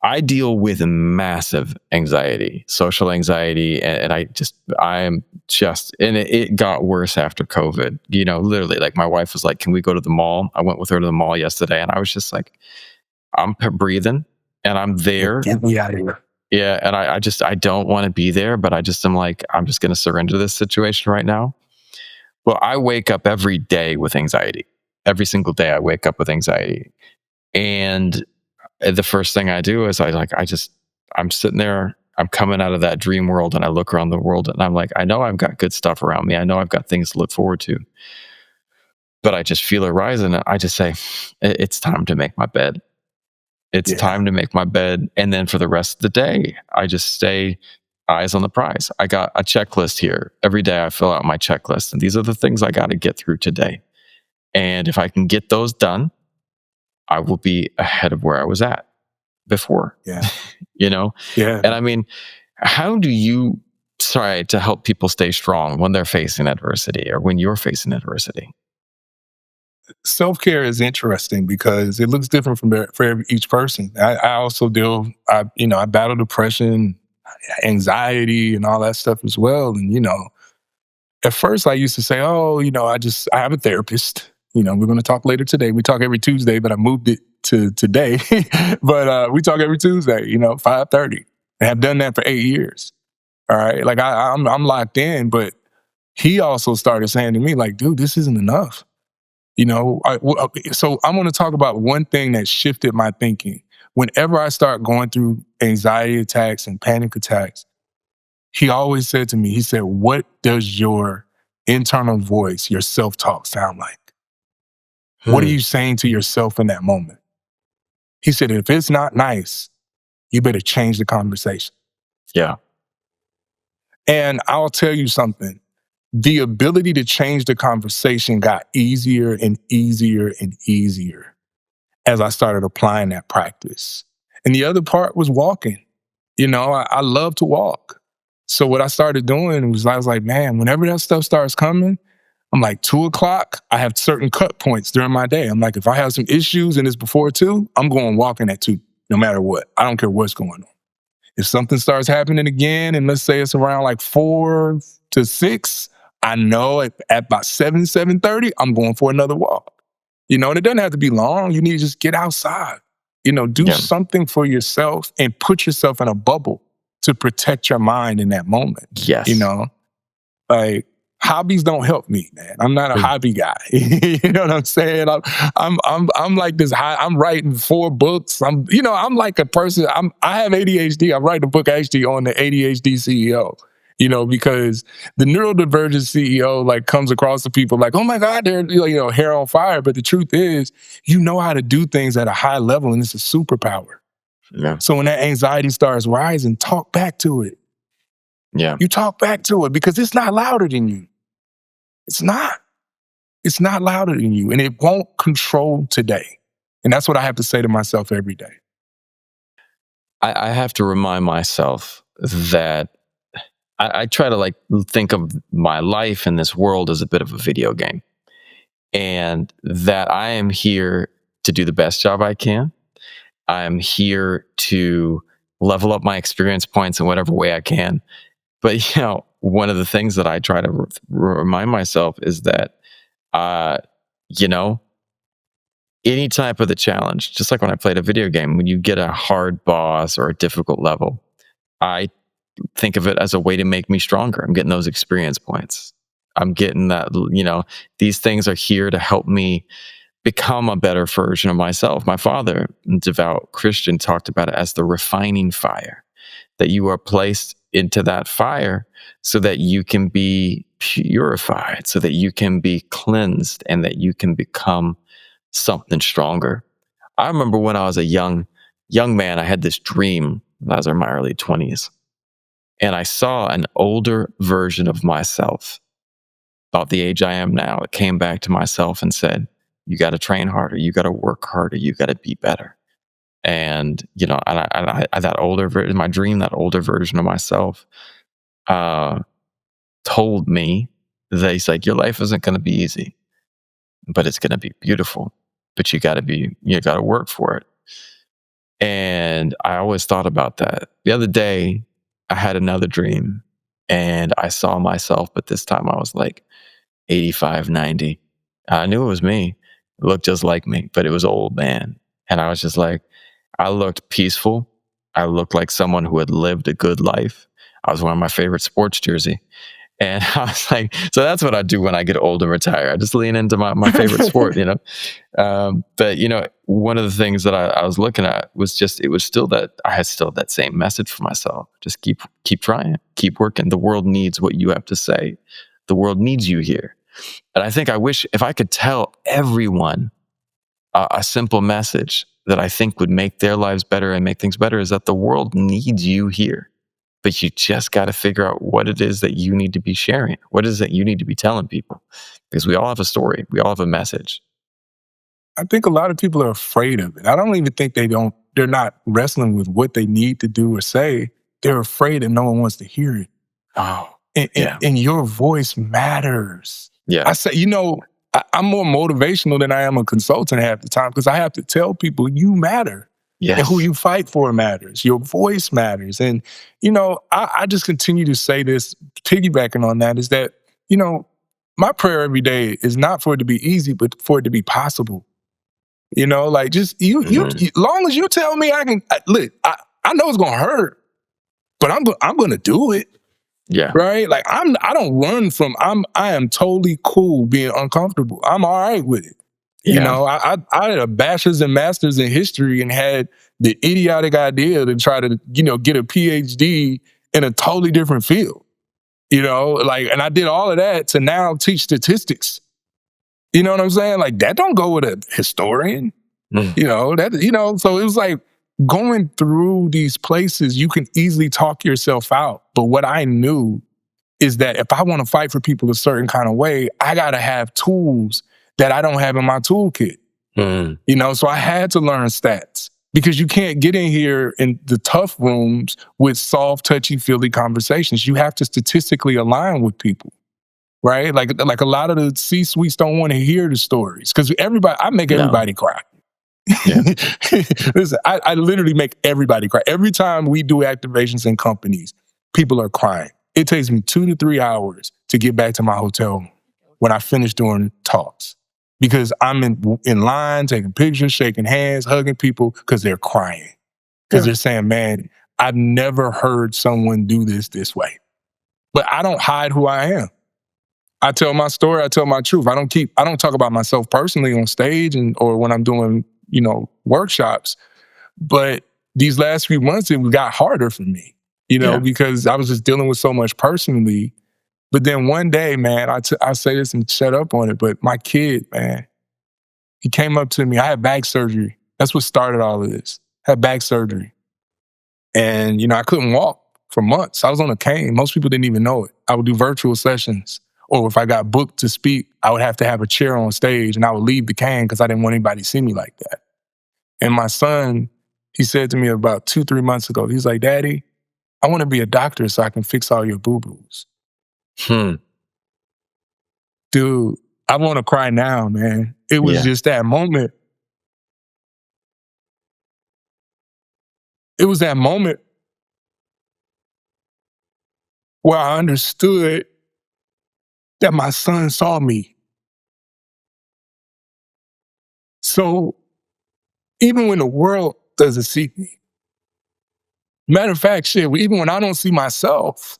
Speaker 2: I deal with massive anxiety, social anxiety, and it got worse after COVID. Literally, like my wife was like, "Can we go to the mall?" I went with her to the mall yesterday, and I was just like, "I'm breathing, and I'm there."
Speaker 1: Get me out of here.
Speaker 2: Yeah, and I don't want to be there, but I'm like, I'm just going to surrender to this situation right now. Well, I wake up every day with anxiety. Every single day, I wake up with anxiety, and the first thing I do is I'm sitting there, I'm coming out of that dream world, and I look around the world and I'm like, I know I've got good stuff around me. I know I've got things to look forward to, but I just feel it rising. And I just say, it's time to make my bed. It's time to make my bed. And then for the rest of the day, I just stay eyes on the prize. I got a checklist here. Every day I fill out my checklist, and these are the things I got to get through today. And if I can get those done, I will be ahead of where I was at before.
Speaker 1: Yeah.
Speaker 2: Yeah. And I mean, how do you try to help people stay strong when they're facing adversity or when you're facing adversity?
Speaker 1: Self-care is interesting because it looks different for each person. I also I battle depression, anxiety, and all that stuff as well. And at first I used to say, oh, I have a therapist. We're going to talk later today. We talk every Tuesday, but I moved it to today. But we talk every Tuesday, 5:30. I have done that for 8 years. All right, like I'm locked in. But he also started saying to me, like, dude, this isn't enough. So I'm going to talk about one thing that shifted my thinking. Whenever I start going through anxiety attacks and panic attacks, he always said to me, he said, what does your internal voice, your self-talk sound like? What are you saying to yourself in that moment? He said, if it's not nice, you better change the conversation.
Speaker 2: Yeah.
Speaker 1: And I'll tell you something. The ability to change the conversation got easier and easier and easier as I started applying that practice. And the other part was walking. I love to walk. So what I started doing was I was like, man, whenever that stuff starts coming, I'm like 2:00. I have certain cut points during my day. I'm like, if I have some issues and it's before 2, I'm going walking at 2, no matter what. I don't care what's going on. If something starts happening again, and let's say it's around like 4 to 6, I know at about 7:30, I'm going for another walk. And it doesn't have to be long. You need to just get outside. Do
Speaker 2: Yeah.
Speaker 1: something for yourself and put yourself in a bubble to protect your mind in that moment.
Speaker 2: Yes.
Speaker 1: Like, hobbies don't help me, man. I'm not a hobby guy. You know what I'm saying? I'm like this high. I'm writing 4 books. I'm like a person. I have ADHD. I'm writing a book actually on the ADHD CEO. Because the neurodivergent CEO like comes across to people like, oh my God, they're hair on fire. But the truth is, you know how to do things at a high level, and it's a superpower.
Speaker 2: Yeah.
Speaker 1: So when that anxiety starts rising, talk back to it.
Speaker 2: Yeah.
Speaker 1: You talk back to it because it's not louder than you. It's not. It's not louder than you, and it won't control today. And that's what I have to say to myself every day.
Speaker 2: I have to remind myself that I try to like think of my life in this world as a bit of a video game, and that I am here to do the best job I can. I'm here to level up my experience points in whatever way I can. But one of the things that I try to remind myself is that, any type of the challenge, just like when I played a video game, when you get a hard boss or a difficult level, I think of it as a way to make me stronger. I'm getting those experience points. I'm getting that, these things are here to help me become a better version of myself. My father, a devout Christian, talked about it as the refining fire, that you are placed into that fire so that you can be purified, so that you can be cleansed, and that you can become something stronger. I remember when I was a young man, I had this dream. I was in my early 20s, and I saw an older version of myself, about the age I am now. It came back to myself and said, you got to train harder, you got to work harder, you got to be better. And that older version, my dream, that older version of myself, told me that he's like, your life isn't going to be easy, but it's going to be beautiful. But you got to work for it. And I always thought about that. The other day, I had another dream, and I saw myself, but this time I was like 85, 90. I knew it was me. It looked just like me, but it was old man. And I was just like, I looked peaceful. I looked like someone who had lived a good life. I was wearing my favorite sports jersey. And I was like, so that's what I do when I get old and retire. I just lean into my favorite sport, But, one of the things that I was looking at was just, it was still that I had still that same message for myself. Just keep trying, keep working. The world needs what you have to say. The world needs you here. And I think I wish if I could tell everyone a simple message that I think would make their lives better and make things better, is that the world needs you here. But you just got to figure out what it is that you need to be sharing. What is it you need to be telling people? Because we all have a story. We all have a message.
Speaker 1: I think a lot of people are afraid of it. I don't even think they're not wrestling with what they need to do or say. They're afraid that no one wants to hear it.
Speaker 2: Oh,
Speaker 1: and your voice matters.
Speaker 2: Yeah.
Speaker 1: I say, I'm more motivational than I am a consultant half the time, because I have to tell people you matter.
Speaker 2: Yes.
Speaker 1: And who you fight for matters. Your voice matters. And, I just continue to say this, piggybacking on that, is that, my prayer every day is not for it to be easy, but for it to be possible. Like just you, long as you tell me I can, look, I know it's going to hurt, but I'm going to do it.
Speaker 2: Yeah.
Speaker 1: Right. Like I don't run from, I am totally cool being uncomfortable. I'm all right with it.
Speaker 2: Yeah.
Speaker 1: I had a bachelor's and master's in history and had the idiotic idea to try to, get a PhD in a totally different field, and I did all of that to now teach statistics. You know what I'm saying? Like that don't go with a historian, so it was like going through these places, you can easily talk yourself out. But what I knew is that if I want to fight for people a certain kind of way, I got to have tools that I don't have in my toolkit. So I had to learn stats, because you can't get in here in the tough rooms with soft, touchy-feely conversations. You have to statistically align with people, right? Like a lot of the C-suites don't want to hear the stories, because I make everybody cry.
Speaker 2: Yeah.
Speaker 1: Listen, I literally make everybody cry. Every time we do activations in companies, people are crying. It takes me 2 to 3 hours to get back to my hotel room when I finish doing talks because I'm in line, taking pictures, shaking hands, hugging people because they're crying. Because
Speaker 2: Yeah.
Speaker 1: they're saying, man, I've never heard someone do this way. But I don't hide who I am. I tell my story, I tell my truth. I don't talk about myself personally on stage or when I'm doing, workshops. But these last few months, it got harder for me,
Speaker 2: Yeah.
Speaker 1: because I was just dealing with so much personally. But then one day, man, I say this and shut up on it, but my kid, man, he came up to me. I had back surgery. That's what started all of this. I had back surgery. And, I couldn't walk for months. I was on a cane. Most people didn't even know it. I would do virtual sessions. Or if I got booked to speak, I would have to have a chair on stage and I would leave the cane because I didn't want anybody to see me like that. And my son, he said to me about 2, 3 months ago, he's like, Daddy, I want to be a doctor so I can fix all your boo-boos.
Speaker 2: Hmm.
Speaker 1: Dude, I want to cry now, man. It was
Speaker 2: Yeah.
Speaker 1: just that moment. It was that moment where I understood that my son saw me. So even when the world doesn't see me, matter of fact, shit, even when I don't see myself,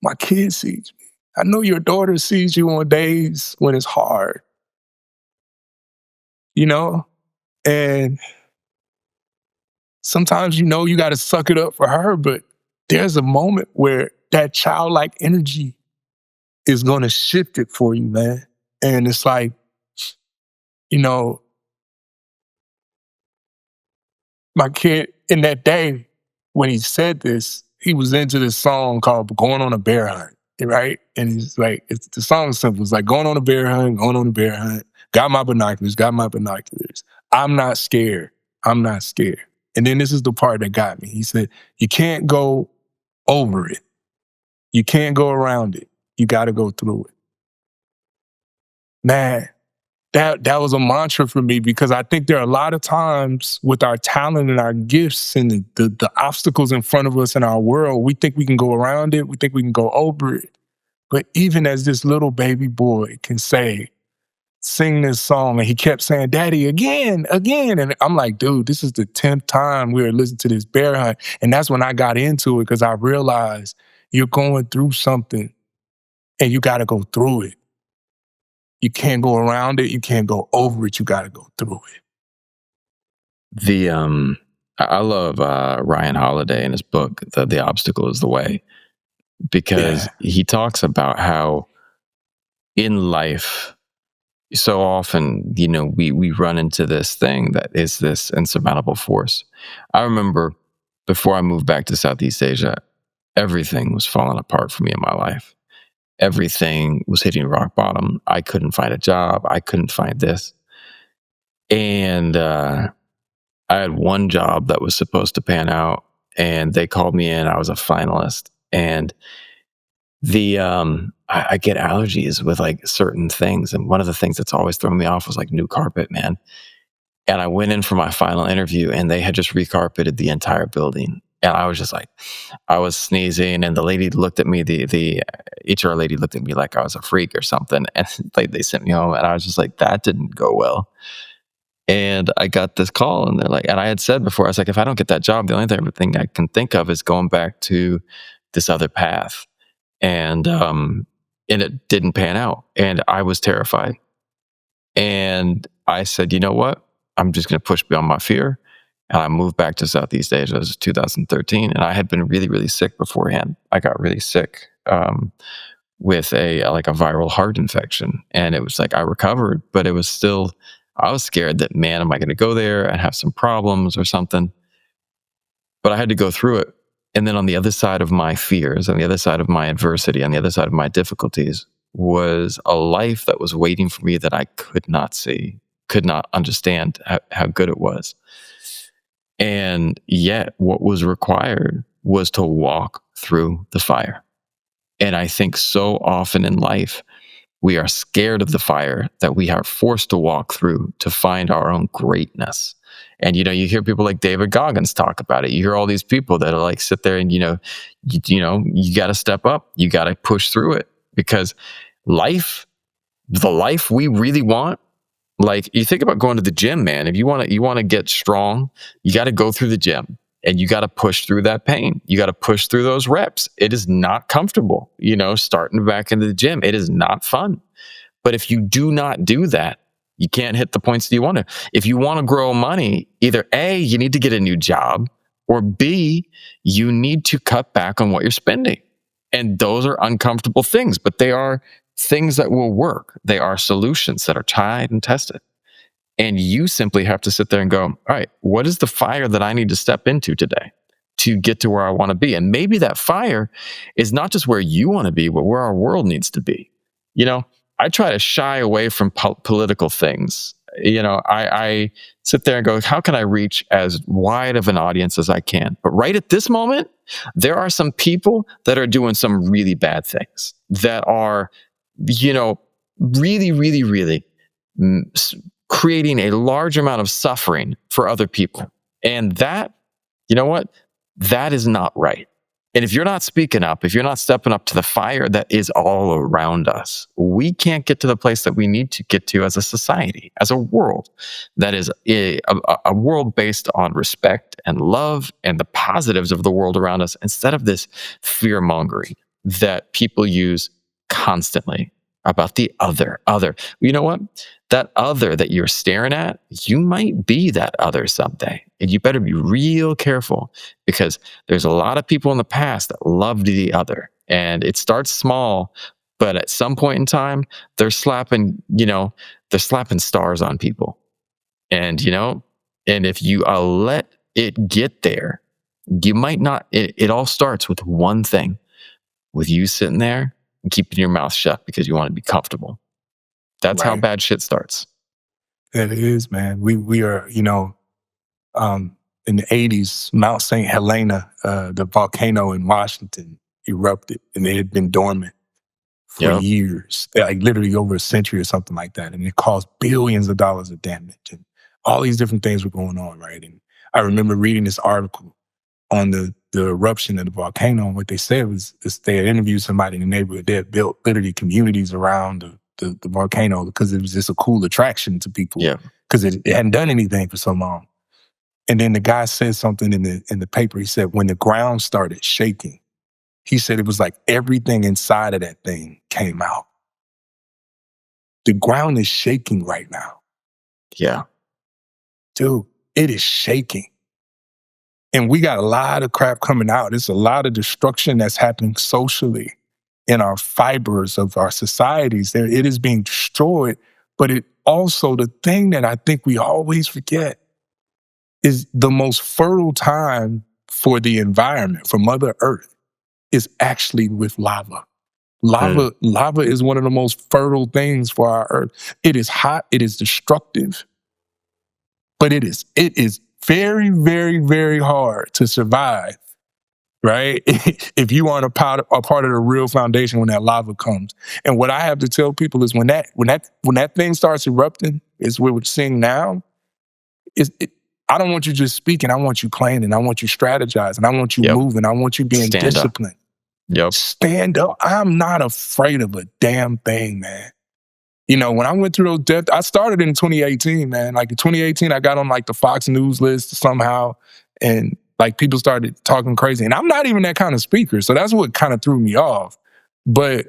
Speaker 1: my kid sees me. I know your daughter sees you on days when it's hard, you know? And sometimes you got to suck it up for her, but there's a moment where that childlike energy is going to shift it for you, man. And it's like, you know, my kid in that day, when he said this, he was into this song called Going on a Bear Hunt, right? And he's like, the song is simple. It's like going on a bear hunt, going on a bear hunt, got my binoculars, got my binoculars. I'm not scared. I'm not scared. And then this is the part that got me. He said, you can't go over it. You can't go around it. You got to go through it. Man, that was a mantra for me because I think there are a lot of times with our talent and our gifts and the obstacles in front of us in our world, we think we can go around it. We think we can go over it. But even as this little baby boy can sing this song, and he kept saying, Daddy, again, again. And I'm like, dude, this is the 10th time we were listening to this bear hunt. And that's when I got into it because I realized you're going through something and you got to go through it. You can't go around it. You can't go over it. You got to go through it.
Speaker 2: I love Ryan Holiday in his book, The Obstacle is the Way, because he talks about how in life, so often, we run into this thing that is this insurmountable force. I remember before I moved back to Southeast Asia, everything was falling apart for me in my life. Everything was hitting rock bottom. I couldn't find a job. I couldn't find this. And I had one job that was supposed to pan out, and they called me in. I was a finalist, and I get allergies with like certain things, and one of the things that's always thrown me off was like new carpet, man. And I went in for my final interview, and they had just recarpeted the entire building, and I was just like, I was sneezing, and the lady looked at me, the HR lady looked at me like I was a freak or something, and like they sent me home, and I was just like, that didn't go well. And I got this call, and they're like, and I had said before, I was like, if I don't get that job, the only thing I can think of is going back to this other path. And it didn't pan out. And I was terrified. And I said, you know what? I'm just going to push beyond my fear. And I moved back to Southeast Asia. It was 2013. And I had been really, really sick beforehand. I got really sick with a viral heart infection. And it was like I recovered, but it was still, I was scared that, man, am I going to go there and have some problems or something? But I had to go through it. And then on the other side of my fears, on the other side of my adversity, on the other side of my difficulties was a life that was waiting for me that I could not see, could not understand how good it was. And yet what was required was to walk through the fire. And I think so often in life, We are scared of the fire that we are forced to walk through to find our own greatness. And, you hear people like David Goggins talk about it. You hear all these people that are like, sit there and, you got to step up. You got to push through it, because the life we really want, like, you think about going to the gym, man. If you want to get strong, you got to go through the gym and you got to push through that pain. You got to push through those reps. It is not comfortable, starting back into the gym. It is not fun. But if you do not do that, you can't hit the points that you want to. If you want to grow money, either A, you need to get a new job, or B, you need to cut back on what you're spending. And those are uncomfortable things, but they are things that will work. They are solutions that are tried and tested. And you simply have to sit there and go, all right, what is the fire that I need to step into today to get to where I want to be? And maybe that fire is not just where you want to be, but where our world needs to be. I try to shy away from political things. I sit there and go, how can I reach as wide of an audience as I can? But right at this moment, there are some people that are doing some really bad things that are, really, really, really creating a large amount of suffering for other people. And that, that is not right. And if you're not speaking up, if you're not stepping up to the fire that is all around us, we can't get to the place that we need to get to as a society, as a world that is a world based on respect and love and the positives of the world around us, instead of this fear mongering that people use constantly about the other. You know what? That other that you're staring at, you might be that other someday. And you better be real careful, because there's a lot of people in the past that loved the other. And it starts small, but at some point in time, they're slapping stars on people. And, and if you let it get there, you might not, it all starts with one thing, with you sitting there and keeping your mouth shut because you want to be comfortable. That's how bad shit starts.
Speaker 1: It is, man. We are, in the 80s, Mount St. Helena, the volcano in Washington, erupted, and it had been dormant for years, like literally over a century or something like that. And it caused billions of dollars of damage. And all these different things were going on, right? And I remember reading this article on the eruption of the volcano. And what they said was they had interviewed somebody in the neighborhood. They had built literally communities around the volcano because it was just a cool attraction to people.
Speaker 2: Yeah.
Speaker 1: Because it hadn't done anything for so long. And then the guy said something in the paper. He said, when the ground started shaking, he said it was like everything inside of that thing came out. The ground is shaking right now.
Speaker 2: Yeah.
Speaker 1: Dude, it is shaking. And we got a lot of crap coming out. It's a lot of destruction that's happening socially in our fibers of our societies. It is being destroyed. But it also, the thing that I think we always forget is the most fertile time for the environment, for Mother Earth, is actually with lava. Lava is one of the most fertile things for our Earth. It is hot, it is destructive, but it is very, very, very hard to survive, right? If you aren't a part of the real foundation when that lava comes. And what I have to tell people is when that thing starts erupting, is what we're seeing now, I don't want you just speaking. I want you planning. I want you strategizing. I want you moving. I want you being disciplined. Stand up. I'm not afraid of a damn thing, man. When I went through those deaths, I started in 2018, man. Like in 2018, I got on like the Fox News list somehow, and like people started talking crazy. And I'm not even that kind of speaker, so that's what kind of threw me off. But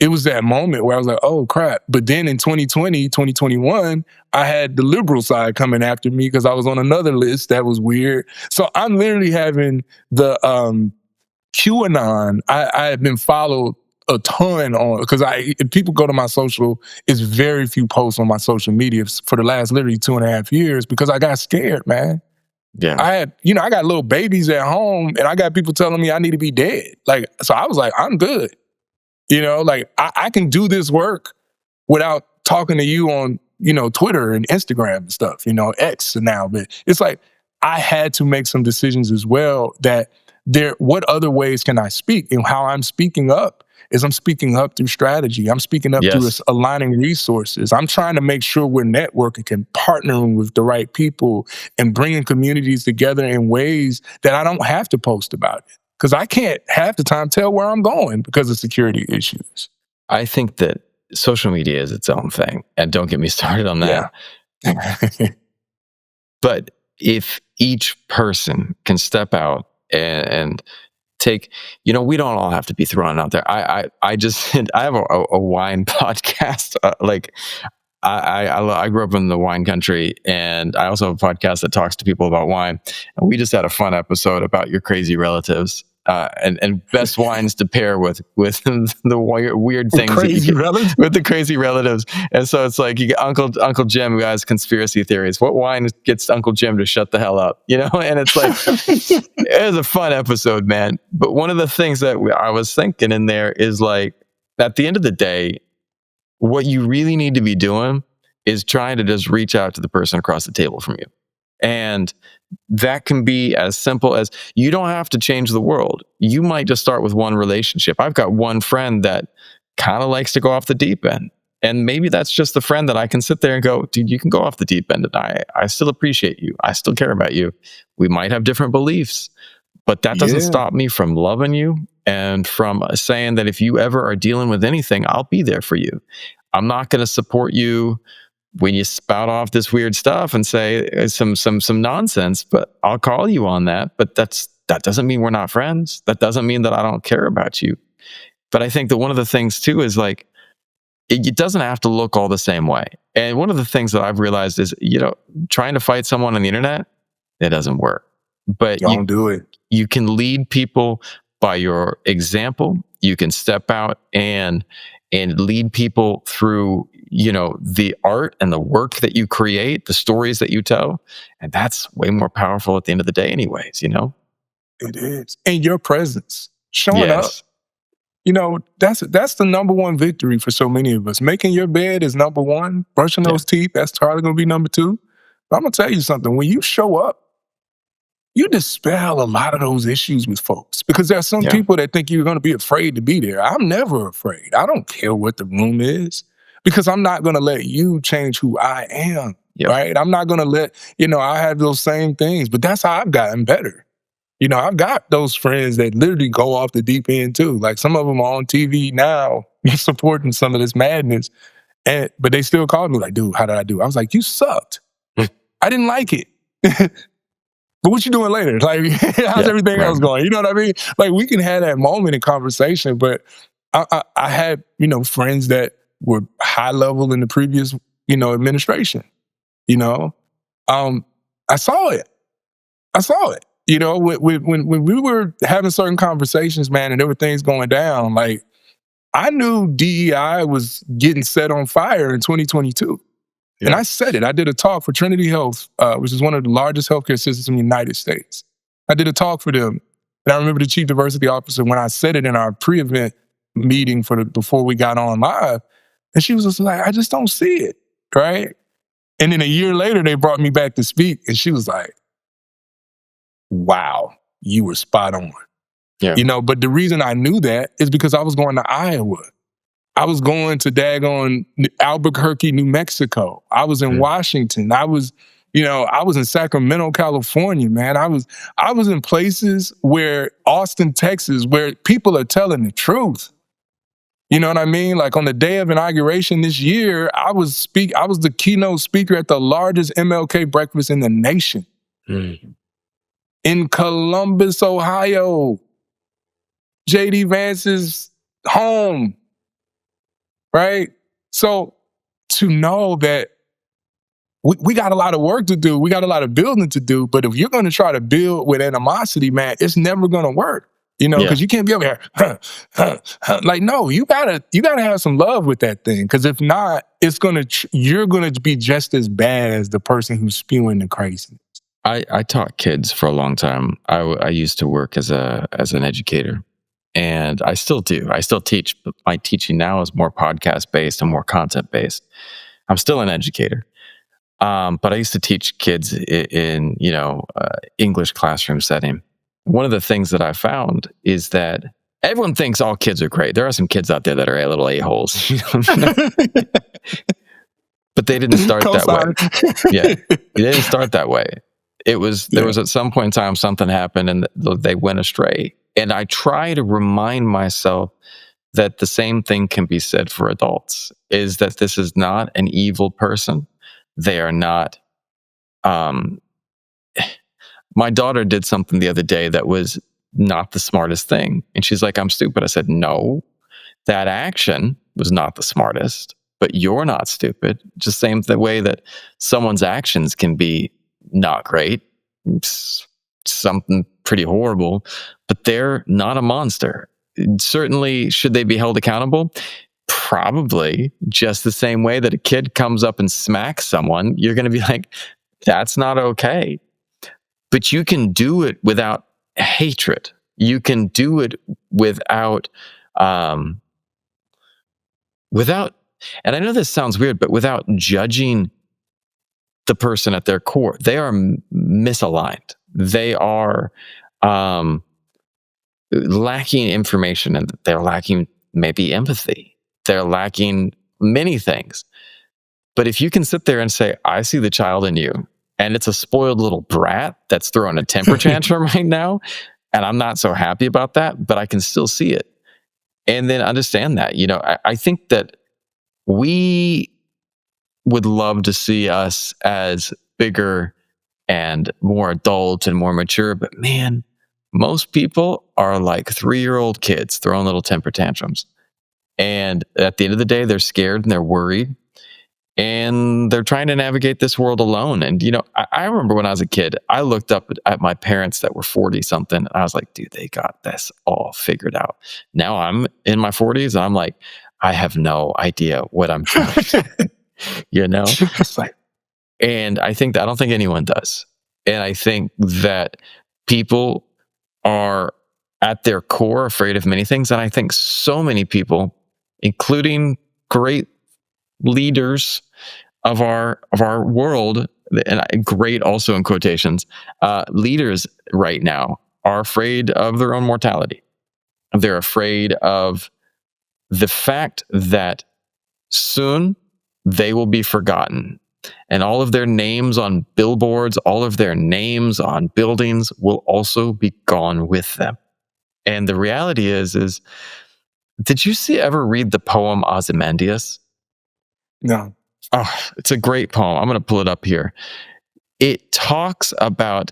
Speaker 1: it was that moment where I was like, oh crap. But then in 2020, 2021, I had the liberal side coming after me because I was on another list that was weird. So I'm literally having the QAnon. I have been followed a ton on, because if people go to my social, it's very few posts on my social media for the last literally 2.5 years because I got scared, man.
Speaker 2: Yeah.
Speaker 1: I got little babies at home and I got people telling me I need to be dead. Like, so I was like, I'm good. I can do this work without talking to you on, Twitter and Instagram and stuff, X now. But it's like, I had to make some decisions as well that what other ways can I speak? And how I'm speaking up is I'm speaking up through strategy. I'm speaking up through
Speaker 2: Yes.
Speaker 1: aligning resources. I'm trying to make sure we're networking and partnering with the right people and bringing communities together in ways that I don't have to post about it. Because I can't half the time tell where I'm going because of security issues.
Speaker 2: I think that social media is its own thing. And don't get me started on that.
Speaker 1: Yeah.
Speaker 2: But if each person can step out and take, we don't all have to be thrown out there. I just I have a wine podcast. I grew up in the wine country, and I also have a podcast that talks to people about wine. And we just had a fun episode about your crazy relatives. And best wines to pair with the weird things that you get with the crazy relatives. And so it's like you get Uncle Jim who has conspiracy theories. What wine gets Uncle Jim to shut the hell up? And it's like it was a fun episode, man. But one of the things that I was thinking in there is like, at the end of the day, what you really need to be doing is trying to just reach out to the person across the table from you. And that can be as simple as, you don't have to change the world. You might just start with one relationship. I've got one friend that kind of likes to go off the deep end. And maybe that's just the friend that I can sit there and go, dude, you can go off the deep end. And I still appreciate you. I still care about you. We might have different beliefs, but that doesn't stop me from loving you and from saying that if you ever are dealing with anything, I'll be there for you. I'm not going to support you when you spout off this weird stuff and say some nonsense, but I'll call you on that. But that doesn't mean we're not friends. That doesn't mean that I don't care about you. But I think that one of the things too is like, it doesn't have to look all the same way. And one of the things that I've realized is, trying to fight someone on the internet, it doesn't work. But
Speaker 1: Don't do it.
Speaker 2: You can lead people by your example. You can step out and lead people through, the art and the work that you create, the stories that you tell. And that's way more powerful at the end of the day anyways,
Speaker 1: It is. And your presence, showing up.
Speaker 2: Yes.
Speaker 1: That's the number one victory for so many of us. Making your bed is number one. Brushing those teeth, that's probably going to be number two. But I'm going to tell you something. When you show up, you dispel a lot of those issues with folks, because there are some people that think you're going to be afraid to be there. I'm never afraid. I don't care what the room is, because I'm not going to let you change who I am, right? I'm not going to let, I have those same things, but that's how I've gotten better. I've got those friends that literally go off the deep end too. Like, some of them are on TV now supporting some of this madness, but they still call me like, dude, how did I do? I was like, you sucked. I didn't like it. But what you doing later? Like, how's everything else going? You know what I mean? Like, we can have that moment in conversation, but I had, friends that were high level in the previous, administration. I saw it. When we were having certain conversations, man, and there were things going down, like, I knew DEI was getting set on fire in 2022. And I said it. I did a talk for Trinity Health, which is one of the largest healthcare systems in the United States. I did a talk for them. And I remember the chief diversity officer, when I said it in our pre-event meeting before we got on live, and she was just like, I just don't see it, right? And then a year later, they brought me back to speak, and she was like, wow, you were spot on. But the reason I knew that is because I was going to Iowa. I was going to daggone Albuquerque, New Mexico. I was in Washington. I was in Sacramento, California, man. I was in places where Austin, Texas, where people are telling the truth. You know what I mean? Like, on the day of inauguration this year, I was the keynote speaker at the largest MLK breakfast in the nation. In Columbus, Ohio. J.D. Vance's home. Right? So, to know that we got a lot of work to do, we got a lot of building to do, but if you're going to try to build with animosity, man, it's never going to work. Because you can't be over here, like, no, you gotta have some love with that thing, because if not, you're gonna be just as bad as the person who's spewing the craziness.
Speaker 2: I taught kids for a long time. I used to work as an educator. And I still do. I still teach, but my teaching now is more podcast-based and more content-based. I'm still an educator. But I used to teach kids in English classroom setting. one of the things that I found is that everyone thinks all kids are great. There are some kids out there that are a little a-holes. But they didn't start that way. Yeah, they didn't start that way. There was at some point in time something happened and they went astray. And I try to remind myself that the same thing can be said for adults, is that this is not an evil person. They are not. My daughter did something the other day that was not the smartest thing. And she's like, I'm stupid. I said, no, that action was not the smartest, but you're not stupid. Just same the way that someone's actions can be not great, it's something pretty horrible, but they're not a monster. Certainly, should they be held accountable? Probably. Just the same way that a kid comes up and smacks someone, you're going to be like, that's not okay. But you can do it without hatred. You can do it without, and I know this sounds weird, but without judging the person at their core. They are misaligned. They are lacking information, and they're lacking maybe empathy. They're lacking many things. But if you can sit there and say, I see the child in you, and it's a spoiled little brat that's throwing a temper tantrum right now, and I'm not so happy about that, but I can still see it. And then understand that, I think that we would love to see us as bigger and more adult and more mature, but man, most people are like 3-year-old kids throwing little temper tantrums. And at the end of the day, they're scared and they're worried. And they're trying to navigate this world alone. And, I remember when I was a kid, I looked up at my parents that were 40-something. And I was like, dude, they got this all figured out. Now I'm in my 40s. And I'm like, I have no idea what I'm doing. And I don't think anyone does. And I think that people are at their core afraid of many things. And I think so many people, including great leaders of our world, and great also in quotations, leaders right now are afraid of their own mortality. They're afraid of the fact that soon they will be forgotten, and all of their names on billboards, all of their names on buildings will also be gone with them. And the reality is did you ever read the poem Ozymandias?
Speaker 1: No.
Speaker 2: Oh, it's a great poem. I'm going to pull it up here. It talks about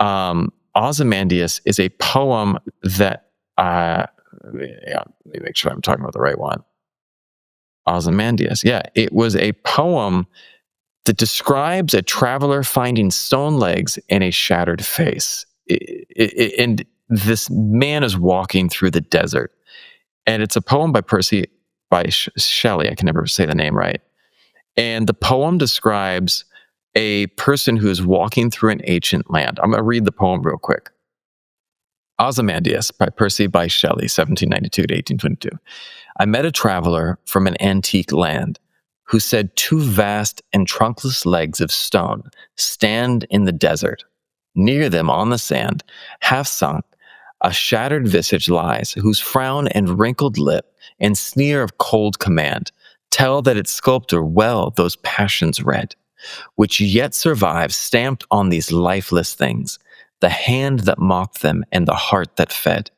Speaker 2: Ozymandias is a poem that, let me make sure I'm talking about the right one. Ozymandias. Yeah, it was a poem that describes a traveler finding stone legs and a shattered face. And this man is walking through the desert. And it's a poem by Shelley. I can never say the name right. And the poem describes a person who is walking through an ancient land. I'm going to read the poem real quick. Ozymandias by Percy Bysshe Shelley, 1792 to 1822. I met a traveler from an antique land who said 2 vast and trunkless legs of stone stand in the desert. Near them on the sand, half sunk, a shattered visage lies, whose frown and wrinkled lip and sneer of cold command tell that its sculptor well those passions read, which yet survive stamped on these lifeless things, the hand that mocked them and the heart that fed.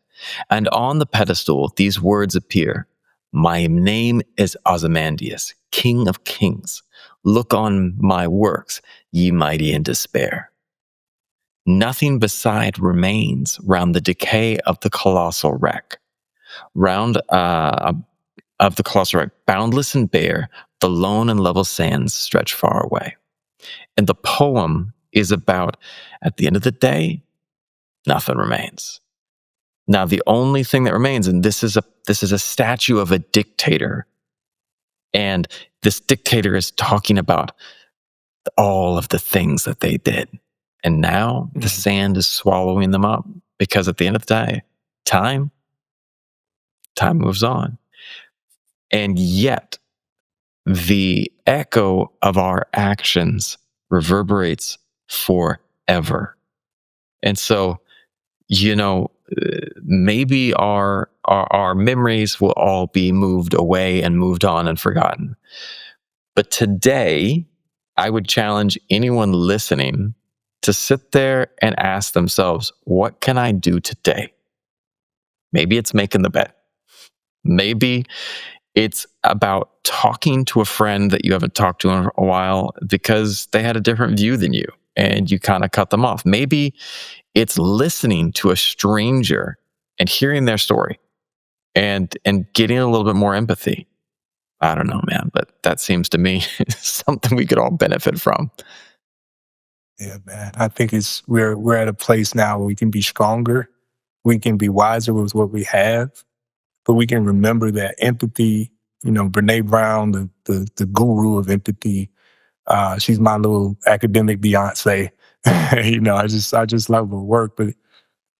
Speaker 2: And on the pedestal these words appear, my name is Ozymandias, King of Kings. Look on my works, ye mighty in despair. Nothing beside remains round the decay of the colossal wreck. Round of the colossal wreck, boundless and bare, the lone and level sands stretch far away. And the poem is about, at the end of the day, nothing remains. Now, the only thing that remains, and this is a statue of a dictator, and this dictator is talking about all of the things that they did. And now the sand is swallowing them up, because at the end of the day, time moves on. And yet, the echo of our actions reverberates forever. And so, maybe our memories will all be moved away and moved on and forgotten. But today, I would challenge anyone listening to sit there and ask themselves, what can I do today? Maybe it's making the bed. Maybe it's about talking to a friend that you haven't talked to in a while because they had a different view than you and you kind of cut them off. Maybe it's listening to a stranger and hearing their story and getting a little bit more empathy. I don't know, man, but that seems to me something we could all benefit from.
Speaker 1: Yeah, man. I think we're at a place now where we can be stronger, we can be wiser with what we have, but we can remember that empathy. Brene Brown, the guru of empathy. She's my little academic Beyonce. I just love her work. But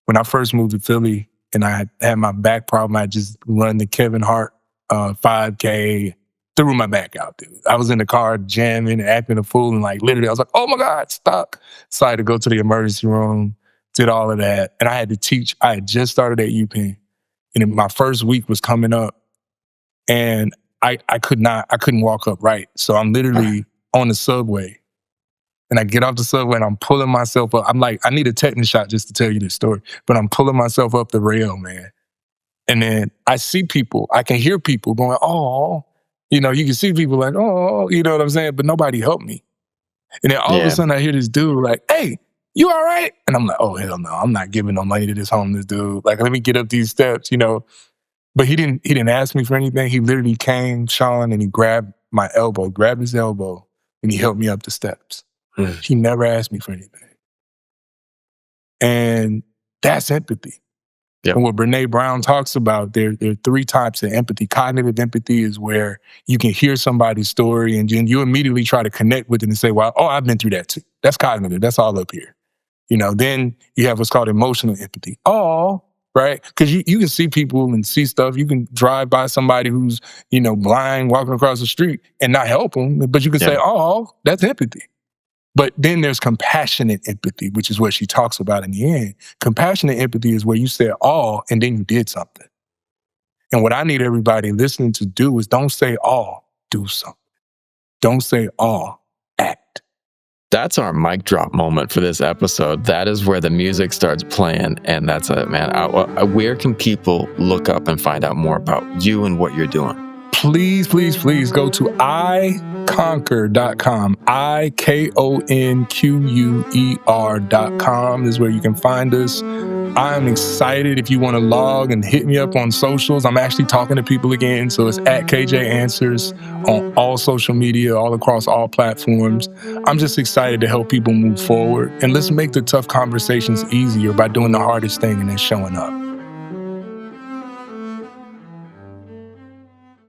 Speaker 1: when I first moved to Philly and I had my back problem, I just run the Kevin Hart 5K, threw my back out, dude. I was in the car jamming, acting a fool, and like literally, I was like, "Oh my God, stuck!" So I had to go to the emergency room, did all of that, and I had to teach. I had just started at UPenn, and my first week was coming up, and I couldn't walk upright. So I'm literally on the subway, and I get off the subway, and I'm pulling myself up. I'm like, I need a tetanus shot just to tell you this story, but I'm pulling myself up the rail, man. And then I see people, I can hear people going, "Oh," you can see people like, "Oh," you know what I'm saying? But nobody helped me. And then all of a
Speaker 2: Yeah.
Speaker 1: sudden I hear this dude like, "Hey, you all right?" And I'm like, "Oh, hell no, I'm not giving no money to this homeless dude. Like, let me get up these steps. But he didn't ask me for anything. He literally came, Sean, and he grabbed my elbow, grabbed his elbow, and he helped me up the steps. He never asked me for anything. And that's empathy.
Speaker 2: Yep.
Speaker 1: And what Brene Brown talks about, there are three types of empathy. Cognitive empathy is where you can hear somebody's story and then you immediately try to connect with it and say, "Well, oh, I've been through that too." That's cognitive. That's all up here. Then you have what's called emotional empathy. Oh, right? Because you can see people and see stuff. You can drive by somebody who's, blind walking across the street and not help them. But you can say,
Speaker 2: Yeah.
Speaker 1: "Oh, that's empathy." But then there's compassionate empathy, which is what she talks about in the end. Compassionate empathy is where you said all and then you did something. And what I need everybody listening to do is don't say all, do something. Don't say all, act.
Speaker 2: That's our mic drop moment for this episode. That is where the music starts playing. And that's it, man. Where can people look up and find out more about you and what you're doing?
Speaker 1: Please, please, please go to iconquer.com. ikonquer.com is where you can find us. I'm excited if you want to log and hit me up on socials. I'm actually talking to people again. So it's at KJ Answers on all social media, all across all platforms. I'm just excited to help people move forward. And let's make the tough conversations easier by doing the hardest thing and then showing up.